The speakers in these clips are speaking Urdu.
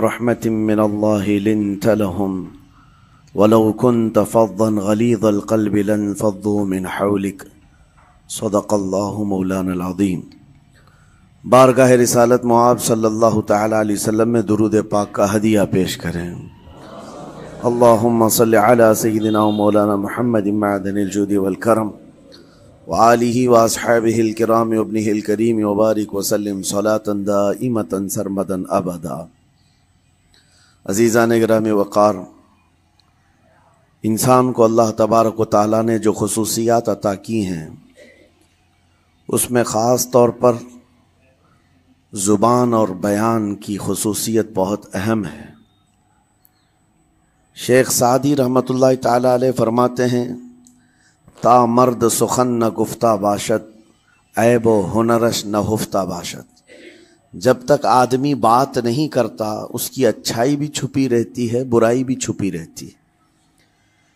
رحمة من الله لنت لهم ولو كنت فظا غليظ القلب لانفضوا من حولك صدق الله مولانا العظیم۔ بارگاہ رسالت معاب صلی اللہ تعالی علیہ وسلم میں درود پاک کا ہدیہ پیش کریں۔ اللہم صلی علی سیدنا و مولانا محمد معدن الجود والکرم وآلہ واصحابہ الکرام وابنہ الکریم وبارک وسلم صلاة دائمتا سرمدا ابدا۔ عزیزان گرامی وقار، انسان کو اللہ تبارک و تعالیٰ نے جو خصوصیات عطا کی ہیں اس میں خاص طور پر زبان اور بیان کی خصوصیت بہت اہم ہے۔ شیخ سعدی رحمۃ اللہ تعالی علیہ فرماتے ہیں تا مرد سخن نہ گفتہ باشد عیب و ہنرش نہ ہفتہ باشد۔ جب تک آدمی بات نہیں کرتا اس کی اچھائی بھی چھپی رہتی ہے، برائی بھی چھپی رہتی ہے۔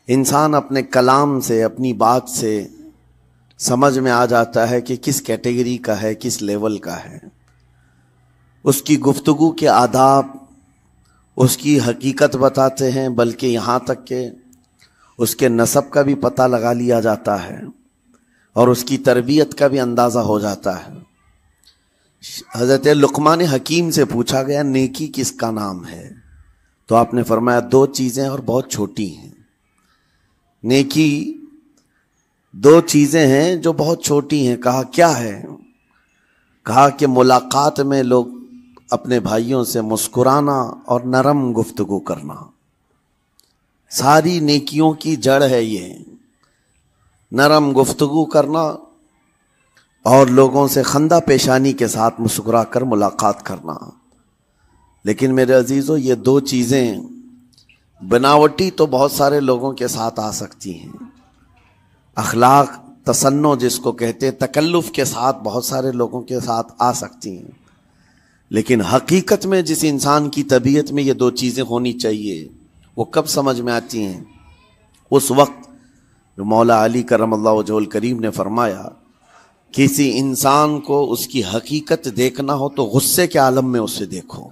انسان اپنے کلام سے، اپنی بات سے سمجھ میں آ جاتا ہے کہ کس کیٹیگری کا ہے، کس لیول کا ہے۔ اس کی گفتگو کے آداب اس کی حقیقت بتاتے ہیں، بلکہ یہاں تک کہ اس کے نسب کا بھی پتہ لگا لیا جاتا ہے اور اس کی تربیت کا بھی اندازہ ہو جاتا ہے۔ حضرت لقمان حکیم سے پوچھا گیا نیکی کس کا نام ہے، تو آپ نے فرمایا دو چیزیں اور بہت چھوٹی ہیں۔ نیکی دو چیزیں ہیں جو بہت چھوٹی ہیں۔ کہا کیا ہے؟ کہا کہ ملاقات میں لوگ اپنے بھائیوں سے مسکرانا اور نرم گفتگو کرنا۔ ساری نیکیوں کی جڑ ہے یہ، نرم گفتگو کرنا اور لوگوں سے خندہ پیشانی کے ساتھ مسکرا کر ملاقات کرنا۔ لیکن میرے عزیزو، یہ دو چیزیں بناوٹی تو بہت سارے لوگوں کے ساتھ آ سکتی ہیں، اخلاق تصنع جس کو کہتے ہیں، تکلف کے ساتھ بہت سارے لوگوں کے ساتھ آ سکتی ہیں، لیکن حقیقت میں جس انسان کی طبیعت میں یہ دو چیزیں ہونی چاہیے وہ کب سمجھ میں آتی ہیں؟ اس وقت جو مولا علی کرم اللہ وجہہ الکریم نے فرمایا کسی انسان کو اس کی حقیقت دیکھنا ہو تو غصے کے عالم میں اسے دیکھو۔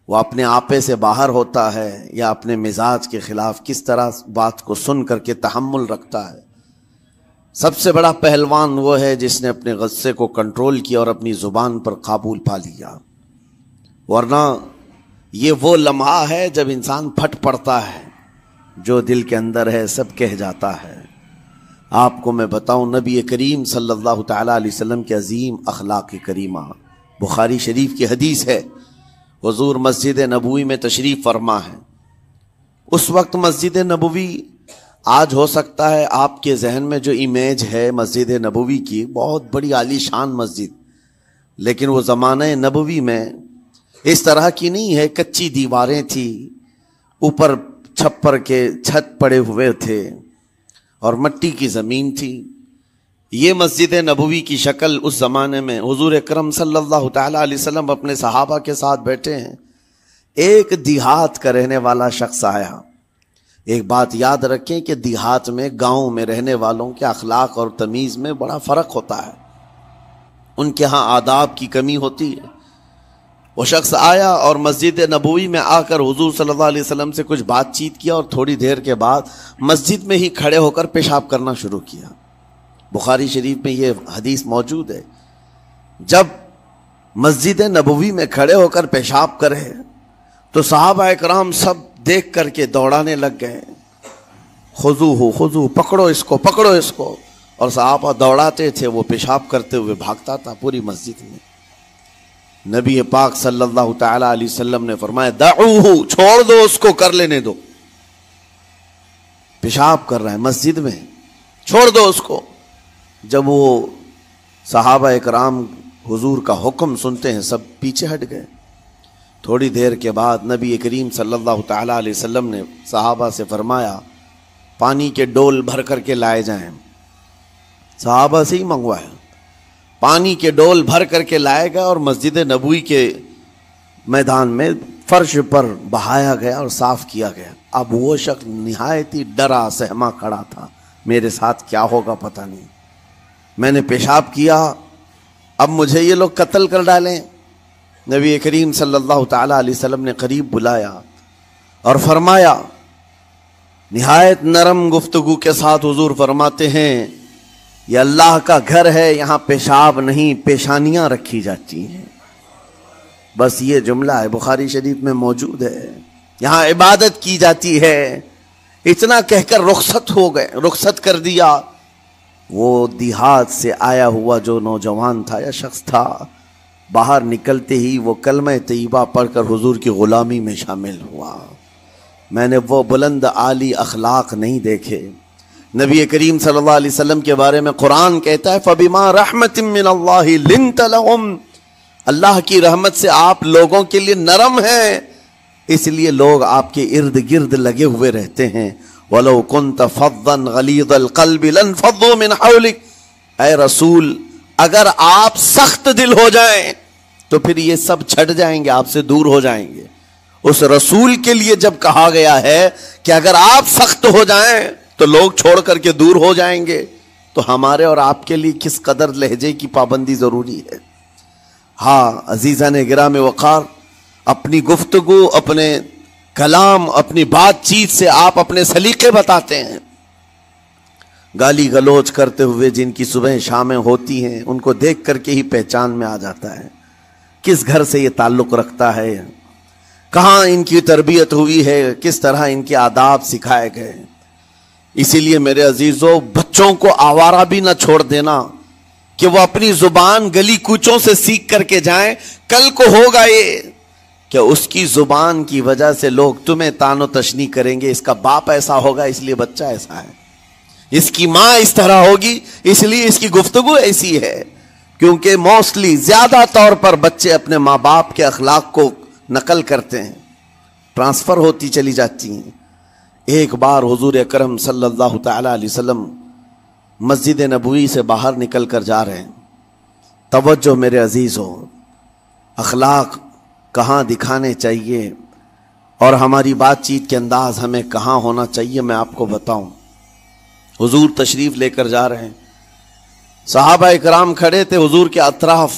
وہ اپنے آپے سے باہر ہوتا ہے یا اپنے مزاج کے خلاف کس طرح بات کو سن کر کے تحمل رکھتا ہے۔ سب سے بڑا پہلوان وہ ہے جس نے اپنے غصے کو کنٹرول کیا اور اپنی زبان پر قابو پا لیا، ورنہ یہ وہ لمحہ ہے جب انسان پھٹ پڑتا ہے، جو دل کے اندر ہے سب کہہ جاتا ہے۔ آپ کو میں بتاؤں، نبی کریم صلی اللہ تعالی علیہ وسلم کے عظیم اخلاق کریمہ، بخاری شریف کی حدیث ہے، حضور مسجد نبوی میں تشریف فرما ہے۔ اس وقت مسجد نبوی، آج ہو سکتا ہے آپ کے ذہن میں جو امیج ہے مسجد نبوی کی، بہت بڑی عالی شان مسجد، لیکن وہ زمانہ نبوی میں اس طرح کی نہیں ہے۔ کچی دیواریں تھی، اوپر چھپر کے چھت پڑے ہوئے تھے اور مٹی کی زمین تھی۔ یہ مسجد نبوی کی شکل اس زمانے میں حضور اکرم صلی اللہ تعالی علیہ وسلم اپنے صحابہ کے ساتھ بیٹھے ہیں، ایک دیہات کا رہنے والا شخص آیا۔ ایک بات یاد رکھیں کہ دیہات میں، گاؤں میں رہنے والوں کے اخلاق اور تمیز میں بڑا فرق ہوتا ہے، ان کے ہاں آداب کی کمی ہوتی ہے۔ وہ شخص آیا اور مسجد نبوی میں آ کر حضور صلی اللہ علیہ وسلم سے کچھ بات چیت کیا اور تھوڑی دیر کے بعد مسجد میں ہی کھڑے ہو کر پیشاب کرنا شروع کیا۔ بخاری شریف میں یہ حدیث موجود ہے۔ جب مسجد نبوی میں کھڑے ہو کر پیشاب کرے تو صحابہ اکرام سب دیکھ کر کے دوڑانے لگ گئے، خذوہ خذوہ، پکڑو اس کو، پکڑو اس کو، اور صحابہ دوڑاتے تھے، وہ پیشاب کرتے ہوئے بھاگتا تھا پوری مسجد میں۔ نبی پاک صلی اللہ تعالی علیہ وسلم نے فرمایا دعوہ، چھوڑ دو اس کو، کر لینے دو، پیشاب کر رہا ہے مسجد میں، چھوڑ دو اس کو۔ جب وہ صحابہ اکرام حضور کا حکم سنتے ہیں سب پیچھے ہٹ گئے۔ تھوڑی دیر کے بعد نبی کریم صلی اللہ تعالی علیہ وسلم نے صحابہ سے فرمایا پانی کے ڈول بھر کر کے لائے جائیں۔ صحابہ سے ہی منگوایا، پانی کے ڈول بھر کر کے لائے گئے اور مسجد نبوی کے میدان میں فرش پر بہایا گیا اور صاف کیا گیا۔ اب وہ شخص نہایت ہی ڈرا سہما کھڑا تھا، میرے ساتھ کیا ہوگا پتہ نہیں، میں نے پیشاب کیا، اب مجھے یہ لوگ قتل کر ڈالیں۔ نبی کریم صلی اللہ تعالی علیہ وسلم نے قریب بلایا اور فرمایا، نہایت نرم گفتگو کے ساتھ حضور فرماتے ہیں، یہ اللہ کا گھر ہے، یہاں پیشاب نہیں پیشانیاں رکھی جاتی ہیں. بس یہ جملہ ہے، بخاری شریف میں موجود ہے. یہاں عبادت کی جاتی ہے. اتنا کہہ کر رخصت ہو گئے، رخصت کر دیا. وہ دیہات سے آیا ہوا جو نوجوان تھا یا شخص تھا، باہر نکلتے ہی وہ کلمہ طیبہ پڑھ کر حضور کی غلامی میں شامل ہوا. میں نے وہ بلند عالی اخلاق نہیں دیکھے. نبی کریم صلی اللہ علیہ وسلم کے بارے میں قرآن کہتا ہے، فَبِمَا رَحْمَةٍ مِّنَ اللَّهِ لِنْتَ لَهُمْ. اللہ کی رحمت سے آپ لوگوں کے لیے نرم ہیں، اس لیے لوگ آپ کے ارد گرد لگے ہوئے رہتے ہیں. وَلَوْ كُنْتَ فَظًّا غَلِيظَ الْقَلْبِ لَانْفَضُّوا مِنْ حَوْلِكَ. اے رسول، اگر آپ سخت دل ہو جائیں تو پھر یہ سب چھٹ جائیں گے، آپ سے دور ہو جائیں گے. اس رسول کے لیے جب کہا گیا ہے کہ اگر آپ سخت ہو جائیں تو لوگ چھوڑ کر کے دور ہو جائیں گے، تو ہمارے اور آپ کے لیے کس قدر لہجے کی پابندی ضروری ہے. ہاں عزیزان گرام وقار، اپنی گفتگو، اپنے کلام، اپنی بات چیت سے آپ اپنے سلیقے بتاتے ہیں. گالی گلوچ کرتے ہوئے جن کی صبح شامیں ہوتی ہیں، ان کو دیکھ کر کے ہی پہچان میں آ جاتا ہے کس گھر سے یہ تعلق رکھتا ہے، کہاں ان کی تربیت ہوئی ہے، کس طرح ان کے آداب سکھائے گئے. اسی لیے میرے عزیزو، بچوں کو آوارہ بھی نہ چھوڑ دینا کہ وہ اپنی زبان گلی کوچوں سے سیکھ کر کے جائیں. کل کو ہوگا یہ کہ اس کی زبان کی وجہ سے لوگ تمہیں تان و تشنیع کریں گے، اس کا باپ ایسا ہوگا اس لیے بچہ ایسا ہے، اس کی ماں اس طرح ہوگی اس لیے اس کی گفتگو ایسی ہے. کیونکہ موسٹلی زیادہ طور پر بچے اپنے ماں باپ کے اخلاق کو نقل کرتے ہیں، ٹرانسفر ہوتی چلی جاتی ہیں. ایک بار حضور اکرم صلی اللہ تعالی علیہ وسلم مسجد نبوی سے باہر نکل کر جا رہے ہیں. توجہ میرے عزیزو، اخلاق کہاں دکھانے چاہیے اور ہماری بات چیت کے انداز ہمیں کہاں ہونا چاہیے، میں آپ کو بتاؤں. حضور تشریف لے کر جا رہے ہیں، صحابہ اکرام کھڑے تھے حضور کے اطراف.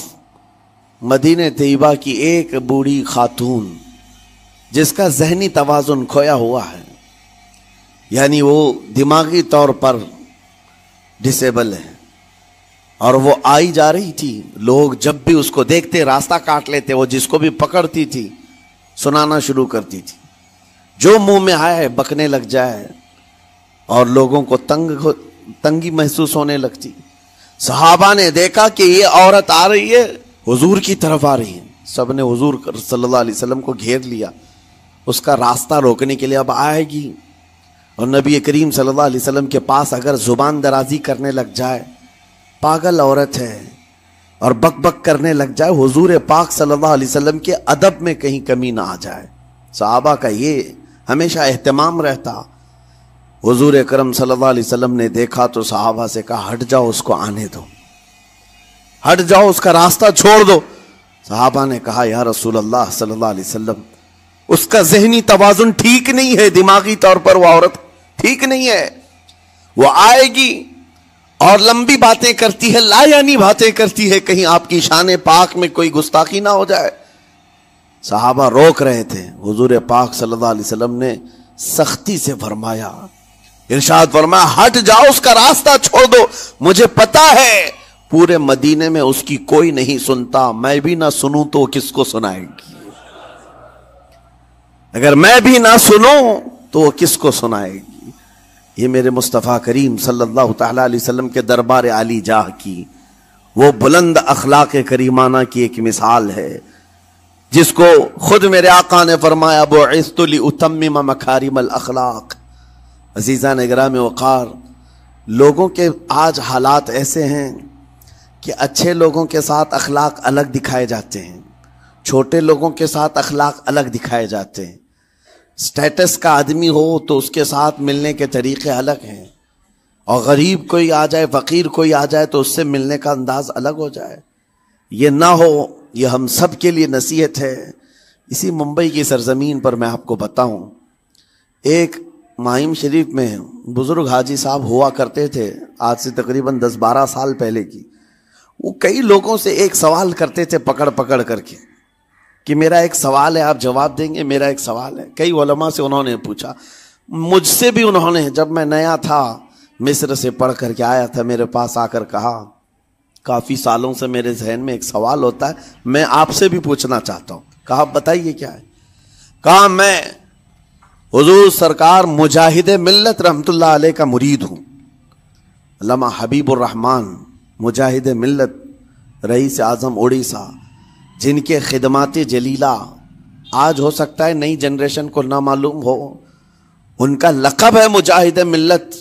مدینہ طیبہ کی ایک بوڑھی خاتون جس کا ذہنی توازن کھویا ہوا ہے، یعنی وہ دماغی طور پر ڈسیبل ہے، اور وہ آئی جا رہی تھی. لوگ جب بھی اس کو دیکھتے راستہ کاٹ لیتے. وہ جس کو بھی پکڑتی تھی سنانا شروع کرتی تھی، جو منہ میں آئے بکنے لگ جائے، اور لوگوں کو تنگی محسوس ہونے لگتی. صحابہ نے دیکھا کہ یہ عورت آ رہی ہے، حضور کی طرف آ رہی ہے. سب نے حضور صلی اللہ علیہ وسلم کو گھیر لیا، اس کا راستہ روکنے کے لیے. اب آئے گی اور نبی کریم صلی اللہ علیہ وسلم کے پاس اگر زبان درازی کرنے لگ جائے، پاگل عورت ہے، اور بک بک کرنے لگ جائے، حضور پاک صلی اللہ علیہ وسلم کے ادب میں کہیں کمی نہ آ جائے. صحابہ کا یہ ہمیشہ اہتمام رہتا. حضور اکرم صلی اللہ علیہ وسلم نے دیکھا تو صحابہ سے کہا، ہٹ جاؤ، اس کو آنے دو، ہٹ جاؤ، اس کا راستہ چھوڑ دو. صحابہ نے کہا، یا رسول اللہ صلی اللہ علیہ وسلم، اس کا ذہنی توازن ٹھیک نہیں ہے، دماغی طور پر وہ عورت ٹھیک نہیں ہے. وہ آئے گی اور لمبی باتیں کرتی ہے، لا یعنی باتیں کرتی ہے، کہیں آپ کی شان پاک میں کوئی گستاخی نہ ہو جائے. صحابہ روک رہے تھے. حضور پاک صلی اللہ علیہ وسلم نے سختی سے فرمایا، ارشاد فرمایا، ہٹ جاؤ، اس کا راستہ چھوڑ دو. مجھے پتا ہے پورے مدینے میں اس کی کوئی نہیں سنتا، میں بھی نہ سنوں تو کس کو سنائے گی؟ اگر میں بھی نہ سنوں تو وہ کس کو سنائے گی؟ یہ میرے مصطفیٰ کریم صلی اللہ تعالی علیہ وسلم کے دربار عالی جاہ کی وہ بلند اخلاق کریمانہ کی ایک مثال ہے، جس کو خود میرے آقا نے فرمایا، بعثت لأتمم مکارم الاخلاق. عزیزان گرام وقار، لوگوں کے آج حالات ایسے ہیں کہ اچھے لوگوں کے ساتھ اخلاق الگ دکھائے جاتے ہیں، چھوٹے لوگوں کے ساتھ اخلاق الگ دکھائے جاتے ہیں. سٹیٹس کا آدمی ہو تو اس کے ساتھ ملنے کے طریقے الگ ہیں، اور غریب کوئی آ جائے، فقیر کوئی آ جائے تو اس سے ملنے کا انداز الگ ہو جائے. یہ نہ ہو، یہ ہم سب کے لیے نصیحت ہے. اسی ممبئی کی سرزمین پر میں آپ کو بتاؤں، ایک ماہم شریف میں بزرگ حاجی صاحب ہوا کرتے تھے، آج سے تقریباً 10-12 سال پہلے کی. وہ کئی لوگوں سے ایک سوال کرتے تھے پکڑ پکڑ کر کے. کہ میرا ایک سوال ہے، آپ جواب دیں گے؟ میرا ایک سوال ہے. کئی علماء سے انہوں نے پوچھا، مجھ سے بھی انہوں نے، جب میں نیا تھا مصر سے پڑھ کر کے آیا تھا، میرے پاس آ کر کہا کافی سالوں سے میرے ذہن میں ایک سوال ہوتا ہے، میں آپ سے بھی پوچھنا چاہتا ہوں. کہا بتائیے کیا ہے؟ کہا میں حضور سرکار مجاہد ملت رحمت اللہ علیہ کا مرید ہوں. علامہ حبیب الرحمان مجاہد ملت، رئیس اعظم اڑیسہ، جن کے خدمات جلیلہ آج ہو سکتا ہے نئی جنریشن کو نہ معلوم ہو، ان کا لقب ہے مجاہد ملت،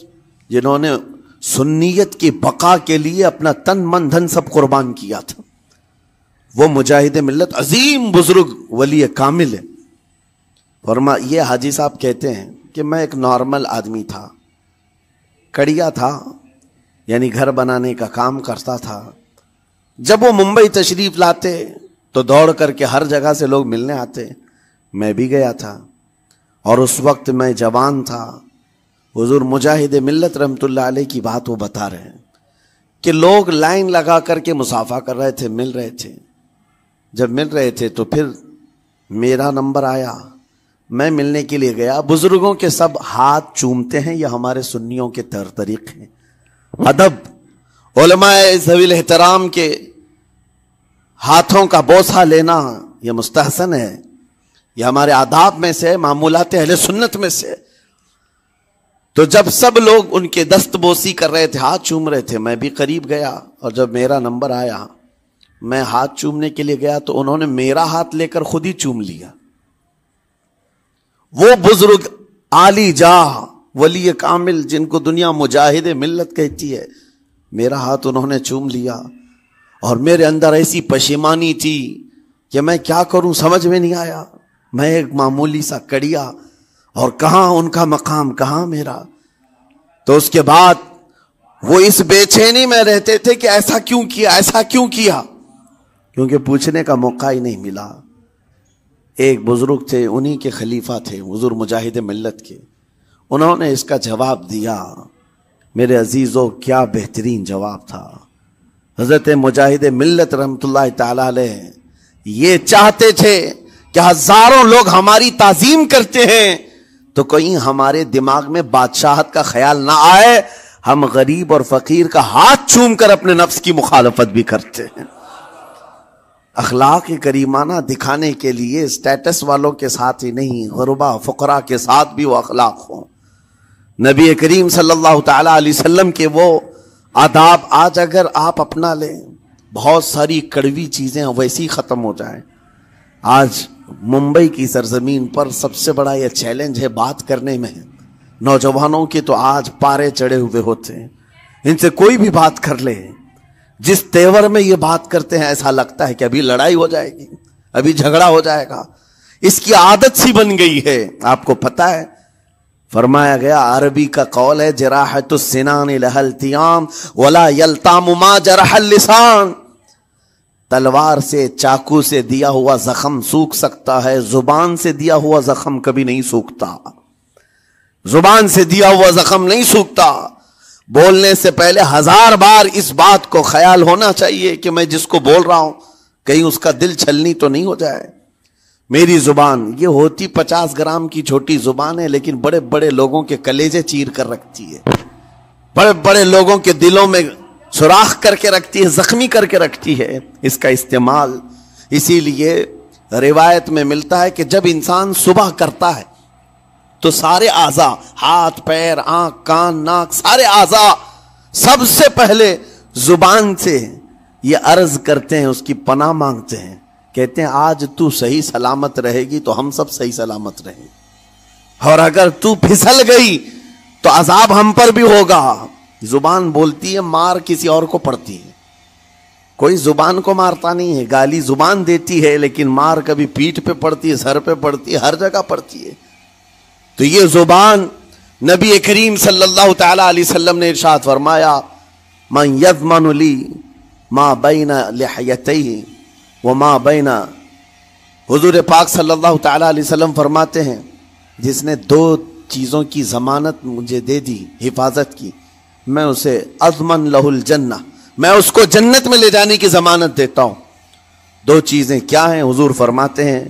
جنہوں نے سنیت کی بقا کے لیے اپنا تن من دھن سب قربان کیا تھا. وہ مجاہد ملت عظیم بزرگ ولی کامل ہے. فرما یہ حاجی صاحب کہتے ہیں کہ میں ایک نارمل آدمی تھا، کڑیا تھا، یعنی گھر بنانے کا کام کرتا تھا. جب وہ ممبئی تشریف لاتے تو دوڑ کر کے ہر جگہ سے لوگ ملنے آتے، میں بھی گیا تھا. اور اس وقت میں جوان تھا. حضور مجاہد ملت رحمت اللہ علیہ کی بات وہ بتا رہے ہیں کہ لوگ لائن لگا کر کے مصافحہ کر رہے تھے، مل رہے تھے. جب مل رہے تھے تو پھر میرا نمبر آیا، میں ملنے کے لیے گیا. بزرگوں کے سب ہاتھ چومتے ہیں، یہ ہمارے سنیوں کے طور طریقے ہیں. ادب، علماء ذوی الاحترام کے ہاتھوں کا بوسہ لینا یہ مستحسن ہے، یہ ہمارے آداب میں سے، معمولات اہل سنت میں سے. تو جب سب لوگ ان کے دست بوسی کر رہے تھے، ہاتھ چوم رہے تھے، میں بھی قریب گیا. اور جب میرا نمبر آیا، میں ہاتھ چومنے کے لیے گیا تو انہوں نے میرا ہاتھ لے کر خود ہی چوم لیا. وہ بزرگ عالی جاہ ولی کامل جن کو دنیا مجاہد ملت کہتی ہے، میرا ہاتھ انہوں نے چوم لیا. اور میرے اندر ایسی پشیمانی تھی کہ میں کیا کروں سمجھ میں نہیں آیا. میں ایک معمولی سا کڑیا، اور کہاں ان کا مقام کہاں میرا. تو اس کے بعد وہ اس بے چینی میں رہتے تھے کہ ایسا کیوں کیا، ایسا کیوں کیا، کیونکہ پوچھنے کا موقع ہی نہیں ملا. ایک بزرگ تھے، انہی کے خلیفہ تھے حضور مجاہد ملت کے، انہوں نے اس کا جواب دیا. میرے عزیزوں کیا بہترین جواب تھا. حضرت مجاہد ملت رحمت اللہ تعالی علیہ یہ چاہتے تھے کہ ہزاروں لوگ ہماری تعظیم کرتے ہیں تو کہیں ہمارے دماغ میں بادشاہت کا خیال نہ آئے، ہم غریب اور فقیر کا ہاتھ چوم کر اپنے نفس کی مخالفت بھی کرتے ہیں. اخلاق کریمانہ دکھانے کے لیے اسٹیٹس والوں کے ساتھ ہی نہیں، غربا فقراء کے ساتھ بھی وہ اخلاق ہوں. نبی کریم صلی اللہ تعالی علیہ وسلم کے وہ آداب آج اگر آپ اپنا لیں، بہت ساری کڑوی چیزیں ویسی ختم ہو جائیں. آج ممبئی کی سرزمین پر سب سے بڑا یہ چیلنج ہے بات کرنے میں. نوجوانوں کے تو آج پارے چڑھے ہوئے ہوتے ہیں، ان سے کوئی بھی بات کر لے، جس تیور میں یہ بات کرتے ہیں ایسا لگتا ہے کہ ابھی لڑائی ہو جائے گی، ابھی جھگڑا ہو جائے گا. اس کی عادت سی بن گئی ہے. آپ کو پتا ہے فرمایا گیا، عربی کا قول ہے، جراحت السنان لها التیام ولا یلتام ما جرح اللسان. تلوار سے، چاقو سے دیا ہوا زخم سوکھ سکتا ہے، زبان سے دیا ہوا زخم کبھی نہیں سوکھتا. زبان سے دیا ہوا زخم نہیں سوکھتا. بولنے سے پہلے 1000 بار اس بات کو خیال ہونا چاہیے کہ میں جس کو بول رہا ہوں کہیں اس کا دل چھلنی تو نہیں ہو جائے. میری زبان یہ ہوتی 50 گرام کی چھوٹی زبان ہے، لیکن بڑے بڑے لوگوں کے کلیجے چیر کر رکھتی ہے، بڑے بڑے لوگوں کے دلوں میں سوراخ کر کے رکھتی ہے، زخمی کر کے رکھتی ہے اس کا استعمال. اسی لیے روایت میں ملتا ہے کہ جب انسان صبح کرتا ہے تو سارے اعضاء، ہاتھ پیر آنکھ کان ناک، سارے اعضاء سب سے پہلے زبان سے یہ عرض کرتے ہیں، اس کی پناہ مانگتے ہیں، کہتے ہیں آج تو صحیح سلامت رہے گی تو ہم سب صحیح سلامت رہیں گے، اور اگر تو پھسل گئی تو عذاب ہم پر بھی ہوگا. زبان بولتی ہے، مار کسی اور کو پڑتی ہے، کوئی زبان کو مارتا نہیں ہے. گالی زبان دیتی ہے لیکن مار کبھی پیٹھ پہ پڑتی ہے، سر پہ پڑتی ہے، ہر جگہ پڑتی ہے. تو یہ زبان نبی کریم صلی اللہ تعالی علیہ وسلم نے ارشاد فرمایا، من یضمن لی ما بین لحیتیہ وما بین. حضور پاک صلی اللہ تعالی علیہ وسلم فرماتے ہیں، جس نے 2 چیزوں کی ضمانت مجھے دے دی، حفاظت کی، میں اسے اضمن لہ الجنہ، میں اس کو جنت میں لے جانے کی ضمانت دیتا ہوں. دو چیزیں کیا ہیں؟ حضور فرماتے ہیں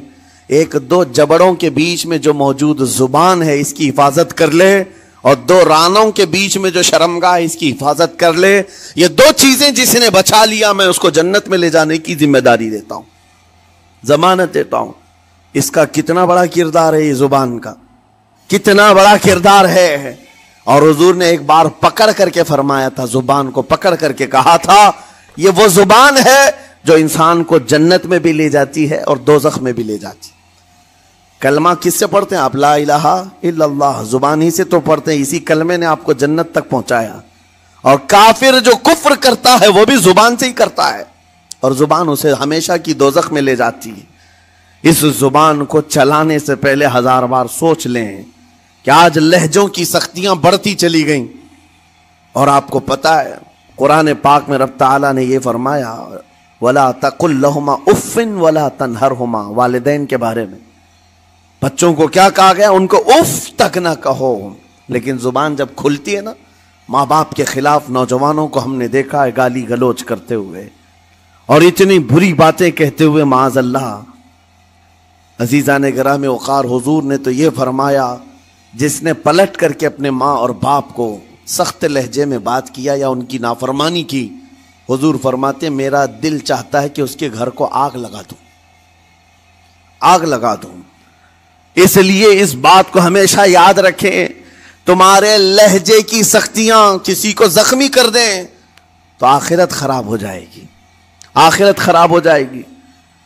ایک دو جبڑوں کے بیچ میں جو موجود زبان ہے اس کی حفاظت کر لے، اور دو رانوں کے بیچ میں جو شرمگاہ اس کی حفاظت کر لے. یہ دو چیزیں جس نے بچا لیا میں اس کو جنت میں لے جانے کی ذمہ داری دیتا ہوں، ضمانت دیتا ہوں. اس کا کتنا بڑا کردار ہے، یہ زبان کا کتنا بڑا کردار ہے. اور حضور نے ایک بار پکڑ کر کے فرمایا تھا، زبان کو پکڑ کر کے کہا تھا یہ وہ زبان ہے جو انسان کو جنت میں بھی لے جاتی ہے اور دوزخ میں بھی لے جاتی ہے. کلمہ کس سے پڑھتے ہیں آپ؟ لا الہ الا اللہ، زبان ہی سے تو پڑھتے ہیں. اسی کلمے نے آپ کو جنت تک پہنچایا. اور کافر جو کفر کرتا ہے وہ بھی زبان سے ہی کرتا ہے، اور زبان اسے ہمیشہ کی دوزخ میں لے جاتی ہے. اس زبان کو چلانے سے پہلے 1000 بار سوچ لیں کہ آج لہجوں کی سختیاں بڑھتی چلی گئیں. اور آپ کو پتہ ہے قرآن پاک میں رب تعالیٰ نے یہ فرمایا وَلَا تَقُلْ لَهُمَا اُفٍّ وَلَا تَنْهَرْهُمَا، والدین کے بارے میں بچوں کو کیا کہا گیا؟ ان کو اف تک نہ کہو. لیکن زبان جب کھلتی ہے نا، ماں باپ کے خلاف نوجوانوں کو ہم نے دیکھا ہے گالی گلوچ کرتے ہوئے اور اتنی بری باتیں کہتے ہوئے، معاذ اللہ. عزیزان گرام وقار، حضور نے تو یہ فرمایا جس نے پلٹ کر کے اپنے ماں اور باپ کو سخت لہجے میں بات کیا یا ان کی نافرمانی کی، حضور فرماتے میرا دل چاہتا ہے کہ اس کے گھر کو آگ لگا دوں، آگ لگا دوں. اس لیے اس بات کو ہمیشہ یاد رکھیں، تمہارے لہجے کی سختیاں کسی کو زخمی کر دیں تو آخرت خراب ہو جائے گی، آخرت خراب ہو جائے گی.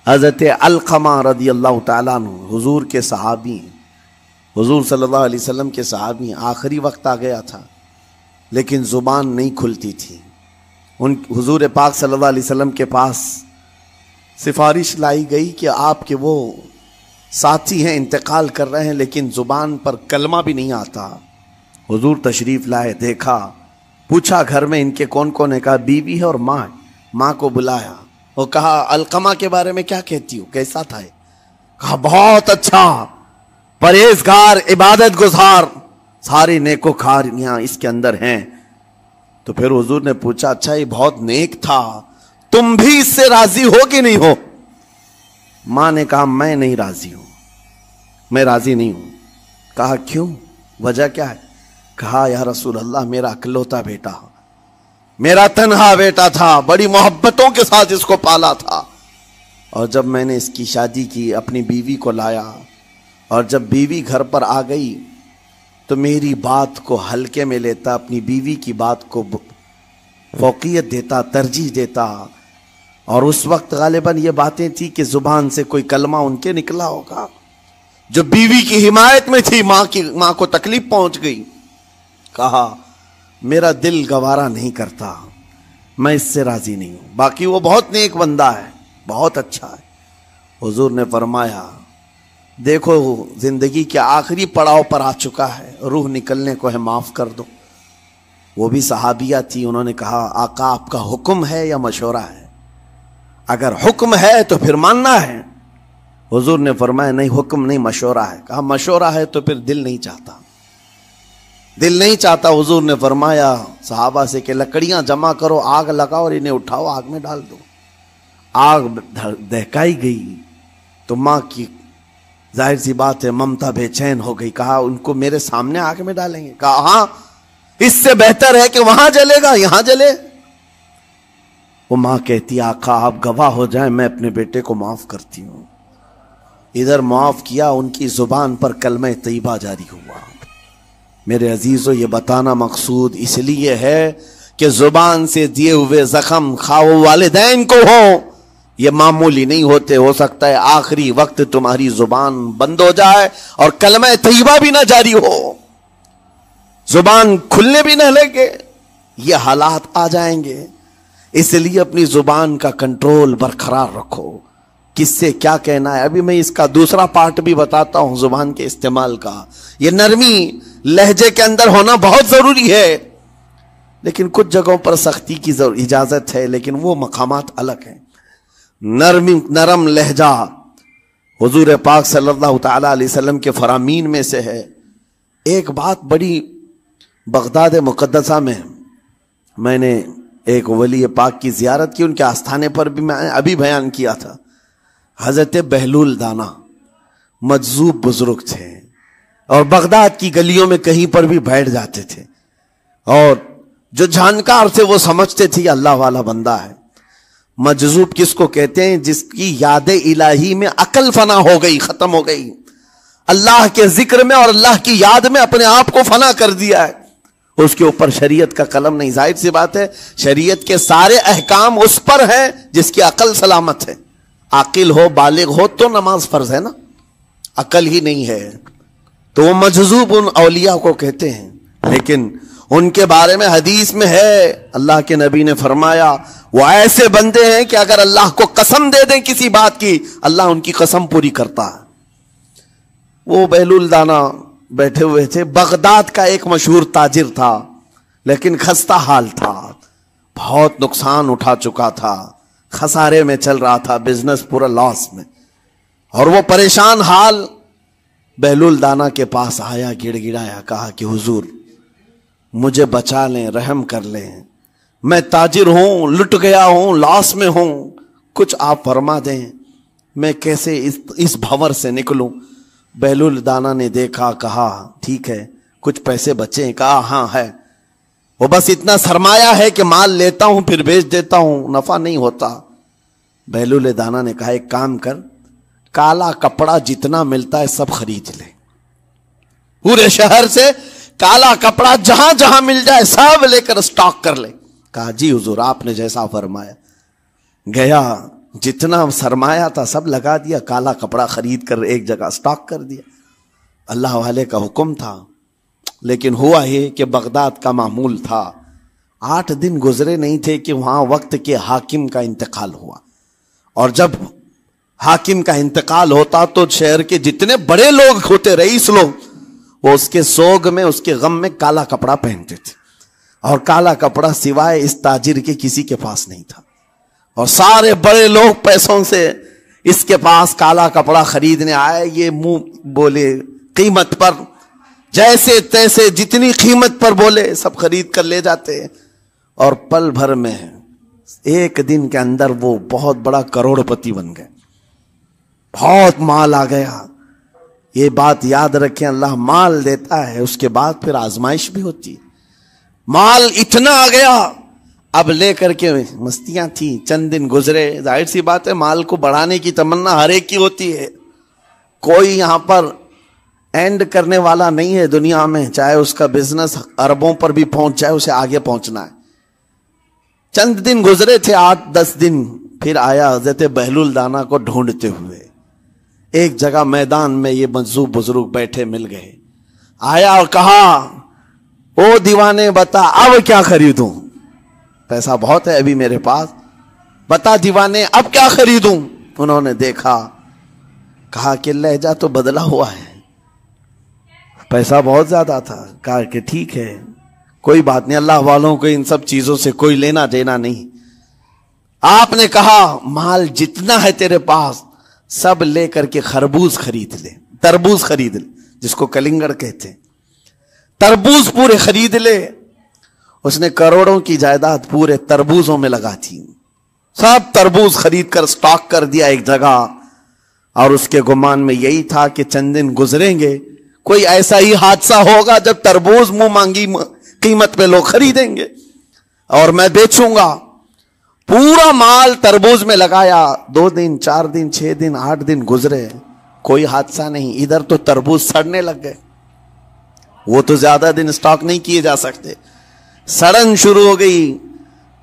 حضرت علقمہ رضی اللہ تعالیٰ عنہ حضور کے صحابی، حضور صلی اللہ علیہ وسلم کے صحابی، آخری وقت آ گیا تھا لیکن زبان نہیں کھلتی تھی. ان حضور پاک صلی اللہ علیہ وسلم کے پاس سفارش لائی گئی کہ آپ کے وہ ساتھی ہیں انتقال کر رہے ہیں لیکن زبان پر کلمہ بھی نہیں آتا. حضور تشریف لائے، دیکھا، پوچھا گھر میں ان کے کون کون ہے؟ کہا بیوی ہے اور ماں ہے. ماں کو بلایا اور کہا علقمہ کے بارے میں کیا کہتی ہو، کیسا تھا؟ کہا بہت اچھا، پرہیزگار، عبادت گزار، ساری نیکوکاریاں اس کے اندر ہیں. تو پھر حضور نے پوچھا اچھا یہ بہت نیک تھا، تم بھی اس سے راضی ہو کہ نہیں ہو؟ ماں نے کہا میں نہیں راضی ہوں، میں راضی نہیں ہوں. کہا کیوں، وجہ کیا ہے؟ کہا یا رسول اللہ میرا اکلوتا بیٹا، میرا تنہا بیٹا تھا، بڑی محبتوں کے ساتھ اس کو پالا تھا، اور جب میں نے اس کی شادی کی اپنی بیوی کو لایا، اور جب بیوی گھر پر آ گئی تو میری بات کو ہلکے میں لیتا، اپنی بیوی کی بات کو فوقیت دیتا، ترجیح دیتا. اور اس وقت غالباً یہ باتیں تھی کہ زبان سے کوئی کلمہ ان کے نکلا ہوگا جو بیوی کی حمایت میں تھی، ماں کو تکلیف پہنچ گئی. کہا میرا دل گوارا نہیں کرتا، میں اس سے راضی نہیں ہوں، باقی وہ بہت نیک بندہ ہے، بہت اچھا ہے. حضور نے فرمایا دیکھو زندگی کے آخری پڑاؤ پر آ چکا ہے، روح نکلنے کو ہے، معاف کر دو. وہ بھی صحابیہ تھی، انہوں نے کہا آقا آپ کا حکم ہے یا مشورہ ہے؟ اگر حکم ہے تو پھر ماننا ہے. حضور نے فرمایا نہیں، حکم نہیں، مشورہ ہے. کہا مشورہ ہے تو پھر دل نہیں چاہتا، دل نہیں چاہتا. حضور نے فرمایا صحابہ سے کہ لکڑیاں جمع کرو، آگ لگاؤ اور انہیں اٹھاؤ، آگ میں ڈال دو. آگ دہکائی گئی تو ماں کی ظاہر سی بات ہے ممتا بے چین ہو گئی. کہا ان کو میرے سامنے آگ میں ڈالیں گے؟ کہا ہاں، اس سے بہتر ہے کہ وہاں جلے گا، یہاں جلے. وہ ماں کہتی آقا آپ گواہ ہو جائیں میں اپنے بیٹے کو معاف کرتی ہوں. ادھر معاف کیا، ان کی زبان پر کلمہ طیبہ جاری ہوا. میرے عزیزو یہ بتانا مقصود اس لیے ہے کہ زبان سے دیے ہوئے زخم خواہ والدین کو ہو، یہ معمولی نہیں ہوتے. ہو سکتا ہے آخری وقت تمہاری زبان بند ہو جائے اور کلمہ طیبہ بھی نہ جاری ہو، زبان کھلنے بھی نہ لگے، یہ حالات آ جائیں گے. اس لیے اپنی زبان کا کنٹرول برقرار رکھو. کس سے کیا کہنا ہے، ابھی میں اس کا دوسرا پارٹ بھی بتاتا ہوں زبان کے استعمال کا. یہ نرمی لہجے کے اندر ہونا بہت ضروری ہے، لیکن کچھ جگہوں پر سختی کی اجازت ہے، لیکن وہ مقامات الگ ہیں. نرم لہجہ حضور پاک صلی اللہ تعالیٰ علیہ وسلم کے فرامین میں سے ہے. ایک بات بڑی بغداد مقدسہ میں نے ایک ولی پاک کی زیارت کی، ان کے آستانے پر بھی میں ابھی بیان کیا تھا. حضرت بہلول دانا مجذوب بزرگ تھے اور بغداد کی گلیوں میں کہیں پر بھی بیٹھ جاتے تھے، اور جو جانکار تھے وہ سمجھتے تھے یہ اللہ والا بندہ ہے۔ مجذوب کس کو کہتے ہیں؟ جس کی یاد الہی میں عقل فنا ہو گئی، ختم ہو گئی، اللہ کے ذکر میں اور اللہ کی یاد میں اپنے آپ کو فنا کر دیا ہے، اس کے اوپر شریعت کا قلم نہیں۔ ظاہر سی بات ہے شریعت کے سارے احکام اس پر ہیں جس کی عقل سلامت ہے، عاقل ہو بالغ ہو تو نماز فرض ہے نا، عقل ہی نہیں ہے تو وہ مجذوب ان اولیاء کو کہتے ہیں۔ لیکن ان کے بارے میں حدیث میں ہے، اللہ کے نبی نے فرمایا وہ ایسے بندے ہیں کہ اگر اللہ کو قسم دے دیں کسی بات کی، اللہ ان کی قسم پوری کرتا ہے۔ وہ بہلول دانا بیٹھے ہوئے تھے، بغداد کا ایک مشہور تاجر تھا، لیکن خستہ حال تھا، بہت نقصان اٹھا چکا تھا، خسارے میں چل رہا تھا، بزنس پورا لاس میں، اور وہ پریشان حال بہلول دانا کے پاس آیا، گڑ گڑایا، کہا کہ حضور مجھے بچا لیں، رحم کر لیں، میں تاجر ہوں، لٹ گیا ہوں، لاس میں ہوں، کچھ آپ فرما دیں، میں کیسے اس بھنور سے نکلوں؟ بہلول دانا نے دیکھا، کہا ٹھیک ہے کچھ پیسے بچے؟ کہا ہاں ہے، وہ بس اتنا سرمایہ ہے کہ مال لیتا ہوں پھر بیچ دیتا ہوں، نفع نہیں ہوتا۔ بہلول دانا نے کہا ایک کام کر، کالا کپڑا جتنا ملتا ہے سب خرید لے، پورے شہر سے کالا کپڑا جہاں جہاں مل جائے سب لے کر اسٹاک کر لے۔ کہا جی حضور آپ نے جیسا فرمایا۔ گیا، جتنا سرمایہ تھا سب لگا دیا، کالا کپڑا خرید کر ایک جگہ اسٹاک کر دیا۔ اللہ والے کا حکم تھا، لیکن ہوا یہ کہ بغداد کا معمول تھا، 8 دن گزرے نہیں تھے کہ وہاں وقت کے حاکم کا انتقال ہوا، اور جب حاکم کا انتقال ہوتا تو شہر کے جتنے بڑے لوگ ہوتے، رئیس لوگ، وہ اس کے سوگ میں اس کے غم میں کالا کپڑا پہنتے تھے، اور کالا کپڑا سوائے اس تاجر کے کسی کے پاس نہیں تھا، اور سارے بڑے لوگ پیسوں سے اس کے پاس کالا کپڑا خریدنے آئے، یہ منہ بولے قیمت پر، جیسے تیسے جتنی قیمت پر بولے سب خرید کر لے جاتے، اور پل بھر میں ایک دن کے اندر وہ بہت بڑا کروڑ پتی بن گئے، بہت مال آ گیا۔ یہ بات یاد رکھیں، اللہ مال دیتا ہے، اس کے بعد پھر آزمائش بھی ہوتی ہے۔ مال اتنا آ گیا، اب لے کر کے مستیاں تھیں، چند دن گزرے، ظاہر سی بات ہے مال کو بڑھانے کی تمنا ہر ایک کی ہوتی ہے، کوئی یہاں پر اینڈ کرنے والا نہیں ہے دنیا میں، چاہے اس کا بزنس اربوں پر بھی پہنچ جائے، اسے آگے پہنچنا ہے۔ چند دن گزرے تھے، 8-10 دن، پھر آیا حضرت بہلول دانا کو ڈھونڈتے ہوئے، ایک جگہ میدان میں یہ مجذوب بزرگ بیٹھے مل گئے، آیا اور کہا او دیوانے بتا اب کیا خریدوں؟ پیسہ بہت ہے ابھی میرے پاس، بتا دیوانے اب کیا خریدوں؟ انہوں نے دیکھا، کہا کہ لہجہ تو بدلا ہوا ہے، پیسہ بہت زیادہ تھا، کہا کہ ٹھیک ہے کوئی بات نہیں، اللہ والوں کو ان سب چیزوں سے کوئی لینا دینا نہیں۔ آپ نے کہا مال جتنا ہے تیرے پاس سب لے کر کے خربوز خرید لے، تربوز خرید لے، جس کو کلنگڑ کہتے ہیں، تربوز پورے خرید لے۔ اس نے کروڑوں کی جائیداد پورے تربوزوں میں لگا تھی، سب تربوز خرید کر سٹاک کر دیا ایک جگہ، اور اس کے گمان میں یہی تھا کہ چند دن گزریں گے، کوئی ایسا ہی حادثہ ہوگا جب تربوز منہ مانگی قیمت پہ لوگ خریدیں گے اور میں بیچوں گا۔ پورا مال تربوز میں لگایا، 2 دن 4 دن 6 دن 8 دن گزرے، کوئی حادثہ نہیں۔ ادھر تو تربوز سڑنے لگ گئے، وہ تو زیادہ دن سٹاک نہیں کیے جا سکتے، سڑن شروع ہو گئی۔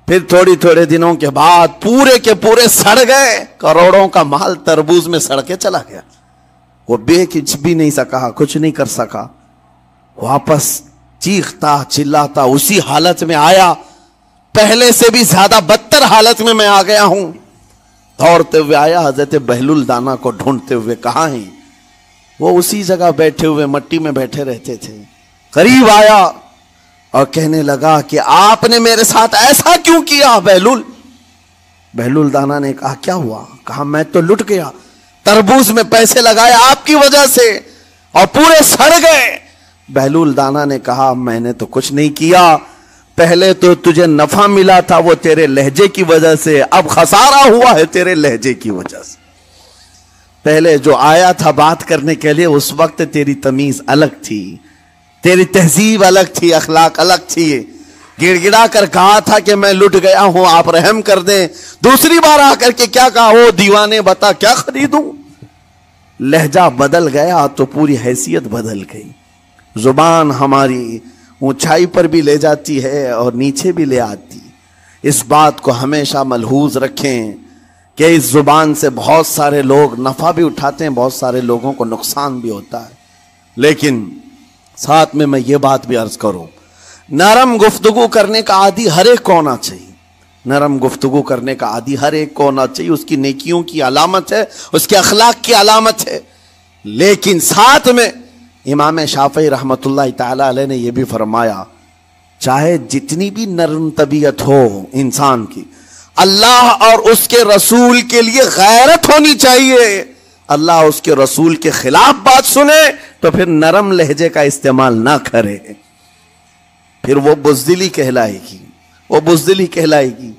پھر تھوڑے دنوں کے بعد پورے کے پورے سڑ گئے، کروڑوں کا مال تربوز میں سڑ کے چلا گیا۔ وہ کچھ بھی نہیں سکا، کچھ نہیں کر سکا، واپس چیختا چلاتا اسی حالت میں آیا، پہلے سے بھی زیادہ بدتر حالت میں آ گیا ہوں۔ دوڑتے ہوئے آیا، حضرت بہلول دانا کو ڈھونڈتے ہوئے، کہاں ہیں؟ وہ اسی جگہ بیٹھے ہوئے مٹی میں بیٹھے رہتے تھے۔ قریب آیا اور کہنے لگا کہ آپ نے میرے ساتھ ایسا کیوں کیا بہلول؟ بہلول دانا نے کہا کیا ہوا؟ کہا میں تو لٹ گیا، تربوز میں پیسے لگائے آپ کی وجہ سے اور پورے سڑ گئے۔ بہلول دانا نے کہا میں نے تو کچھ نہیں کیا، پہلے تو تجھے نفع ملا تھا وہ تیرے لہجے کی وجہ سے، اب خسارہ ہوا ہے تیرے لہجے کی وجہ سے۔ پہلے جو آیا تھا بات کرنے کے لیے اس وقت تیری تمیز الگ تھی، تیری تہذیب الگ تھی، اخلاق الگ تھی، گڑ گڑا کر کہا تھا کہ میں لٹ گیا ہوں آپ رحم کر دیں، دوسری بار آ کر کے کیا کہا، او دیوانے بتا کیا خریدوں. لہجہ بدل گیا تو پوری حیثیت بدل گئی. زبان ہماری اونچائی پر بھی لے جاتی ہے اور نیچے بھی لے آتی. اس بات کو ہمیشہ ملحوظ رکھیں کہ اس زبان سے بہت سارے لوگ نفع بھی اٹھاتے ہیں، بہت سارے لوگوں کو نقصان بھی ہوتا ہے. لیکن ساتھ میں یہ بات بھی عرض کروں، نرم گفتگو کرنے کا عادی ہر ایک کو ہونا چاہیے. نرم گفتگو کرنے کا عادی ہر ایک کو ہونا چاہیے. اس کی نیکیوں کی علامت ہے، اس کے اخلاق کی علامت ہے. لیکن ساتھ میں امام شافعی رحمت اللہ تعالی علیہ نے یہ بھی فرمایا، چاہے جتنی بھی نرم طبیعت ہو انسان کی، اللہ اور اس کے رسول کے لیے غیرت ہونی چاہیے. اللہ اس کے رسول کے خلاف بات سنے تو پھر نرم لہجے کا استعمال نہ کرے، پھر وہ بزدلی کہلائے گی، وہ بزدلی کہلائے گی.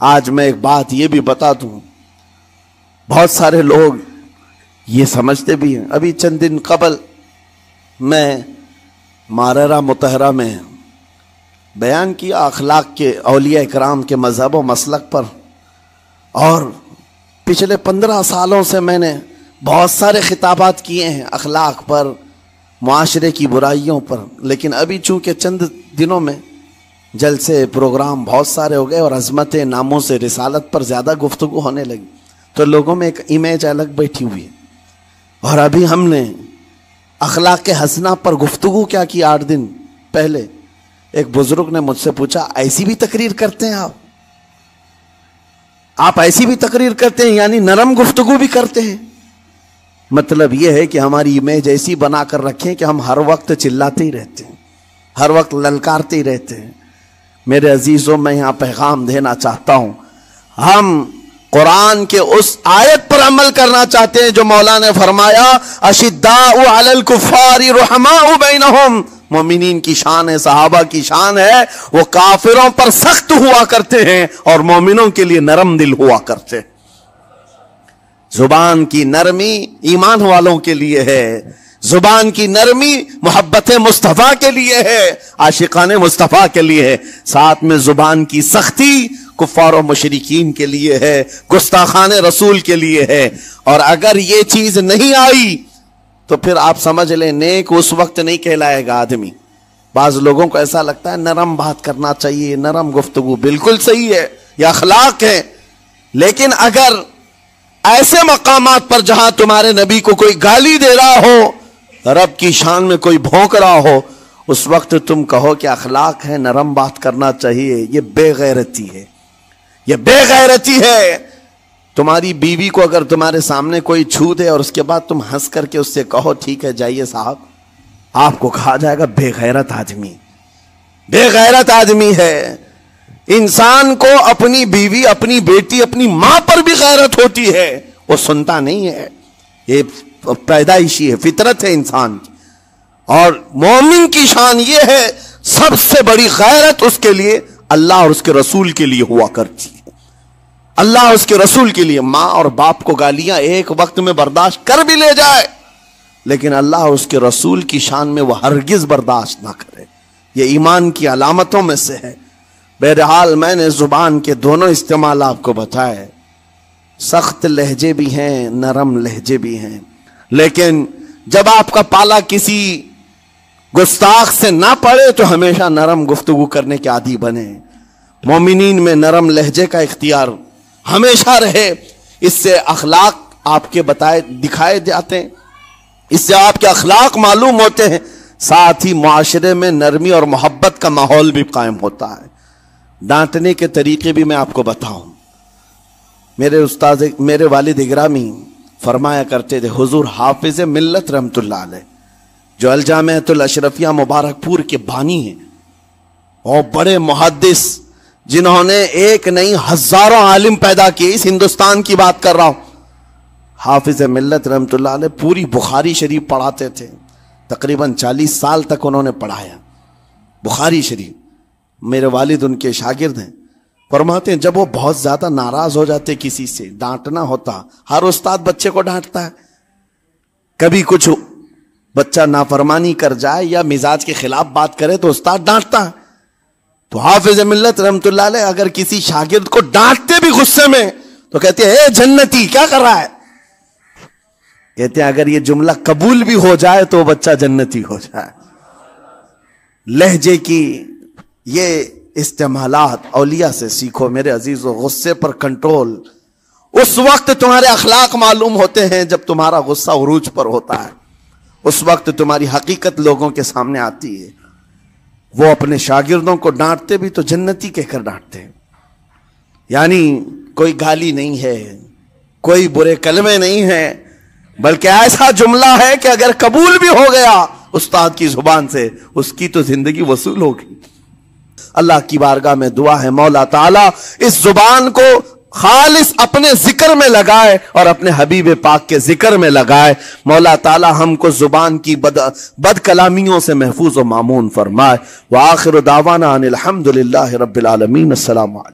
آج میں ایک بات یہ بھی بتا دوں، بہت سارے لوگ یہ سمجھتے بھی ہیں. ابھی چند دن قبل میں ماررہ مطہرہ میں بیان کیا اخلاق کے اولیاء اکرام کے مذہب و مسلک پر، اور پچھلے 15 سالوں سے میں نے بہت سارے خطابات کیے ہیں اخلاق پر، معاشرے کی برائیوں پر. لیکن ابھی چونکہ چند دنوں میں جلسے پروگرام بہت سارے ہو گئے اور عظمت ناموں سے رسالت پر زیادہ گفتگو ہونے لگی تو لوگوں میں ایک امیج الگ بیٹھی ہوئی ہے. اور ابھی ہم نے اخلاق حسنہ پر گفتگو کیا کی 8 دن پہلے. ایک بزرگ نے مجھ سے پوچھا، ایسی بھی تقریر کرتے ہیں آپ ایسی بھی تقریر کرتے ہیں، یعنی نرم گفتگو بھی کرتے ہیں؟ مطلب یہ ہے کہ ہماری امیج ایسی بنا کر رکھیں کہ ہم ہر وقت چلاتے ہی رہتے ہیں، ہر وقت للکارتے ہی رہتے ہیں. میرے عزیزوں، میں یہاں پیغام دینا چاہتا ہوں، ہم قرآن کے اس آیت پر عمل کرنا چاہتے ہیں جو مولا نے فرمایا اشداء علی الکفار رحماء بینہم. مومنین کی شان ہے، صحابہ کی شان ہے، وہ کافروں پر سخت ہوا کرتے ہیں اور مومنوں کے لیے نرم دل ہوا کرتے ہیں. زبان کی نرمی ایمان والوں کے لیے ہے، زبان کی نرمی محبت مصطفیٰ کے لیے ہے، عاشقان مصطفیٰ کے لیے ہے. ساتھ میں زبان کی سختی کفار و مشرکین کے لیے ہے، گستاخان رسول کے لیے ہے. اور اگر یہ چیز نہیں آئی تو پھر آپ سمجھ لیں نیک اس وقت نہیں کہلائے گا آدمی. بعض لوگوں کو ایسا لگتا ہے نرم بات کرنا چاہیے، نرم گفتگو، بالکل صحیح ہے، یہ اخلاق ہے. لیکن اگر ایسے مقامات پر جہاں تمہارے نبی کو کوئی گالی دے رہا ہو، رب کی شان میں کوئی بھونک رہا ہو، اس وقت تم کہو کہ اخلاق ہے، نرم بات کرنا چاہیے، یہ بے غیرتی ہے، یہ بے غیرتی ہے. تمہاری بیوی کو اگر تمہارے سامنے کوئی چھو دے اور اس کے بعد تم ہنس کر کے اس سے کہو ٹھیک ہے جائیے صاحب، آپ کو کہا جائے گا بے غیرت آدمی، بے غیرت آدمی ہے. انسان کو اپنی بیوی، اپنی بیٹی، اپنی ماں پر بھی غیرت ہوتی ہے، وہ سنتا نہیں ہے، یہ پیدائشی ہے، فطرت ہے انسان کی. اور مومن کی شان یہ ہے سب سے بڑی غیرت اس کے لیے اللہ اور اس کے رسول کے لیے ہوا کرتی ہے. اللہ اس کے رسول کے لیے. ماں اور باپ کو گالیاں ایک وقت میں برداشت کر بھی لے جائے، لیکن اللہ اور اس کے رسول کی شان میں وہ ہرگز برداشت نہ کرے. یہ ایمان کی علامتوں میں سے ہے. بہرحال میں نے زبان کے دونوں استعمال آپ کو بتائے. سخت لہجے بھی ہیں، نرم لہجے بھی ہیں. لیکن جب آپ کا پالا کسی گستاخ سے نہ پڑے تو ہمیشہ نرم گفتگو کرنے کے عادی بنے. مومنین میں نرم لہجے کا اختیار ہمیشہ رہے. اس سے اخلاق آپ کے بتائے دکھائے جاتے ہیں، اس سے آپ کے اخلاق معلوم ہوتے ہیں. ساتھ ہی معاشرے میں نرمی اور محبت کا ماحول بھی قائم ہوتا ہے. ڈانٹنے کے طریقے بھی میں آپ کو بتاؤں. میرے استاد، میرے والد اگرامی فرمایا کرتے تھے، حضور حافظ ملت رحمت اللہ علیہ جو الجامعۃ الاشرفیہ مبارک پور کے بانی ہیں اور بڑے محدث جنہوں نے ایک نہیں ہزاروں عالم پیدا کیے، اس ہندوستان کی بات کر رہا ہوں. حافظ ملت رحمت اللہ علیہ پوری بخاری شریف پڑھاتے تھے. تقریباً 40 سال تک انہوں نے پڑھایا بخاری شریف. میرے والد ان کے شاگرد ہیں. فرماتے ہیں جب وہ بہت زیادہ ناراض ہو جاتے کسی سے، ڈانٹنا ہوتا، ہر استاد بچے کو ڈانٹتا ہے، کبھی کچھ بچہ نافرمانی کر جائے یا مزاج کے خلاف بات کرے تو استاد ڈانٹتا ہے. تو حافظ ملت رحمت اللہ علیہ اگر کسی شاگرد کو ڈانٹتے بھی غصے میں تو کہتے ہیں اے جنتی کیا کر رہا ہے. کہتے ہیں اگر یہ جملہ قبول بھی ہو جائے تو بچہ جنتی ہو جائے. لہجے کی یہ استعمالات اولیاء سے سیکھو میرے عزیزو. غصے پر کنٹرول اس وقت تمہارے اخلاق معلوم ہوتے ہیں جب تمہارا غصہ عروج پر ہوتا ہے. اس وقت تمہاری حقیقت لوگوں کے سامنے آتی ہے. وہ اپنے شاگردوں کو ڈانٹتے بھی تو جنتی کہہ کر ڈانٹتے ہیں. یعنی کوئی گالی نہیں ہے, کوئی برے کلمے نہیں ہیں, بلکہ ایسا جملہ ہے کہ اگر قبول بھی ہو گیا استاد کی زبان سے اس کی تو زندگی وصول ہوگی. اللہ کی بارگاہ میں دعا ہے مولا تعالیٰ اس زبان کو خالص اپنے ذکر میں لگائے اور اپنے حبیب پاک کے ذکر میں لگائے. مولا تعالیٰ ہم کو زبان کی بد کلامیوں سے محفوظ و مامون فرمائے. وآخر دعوانا ان الحمد للہ رب العالمین. السلام علیکم.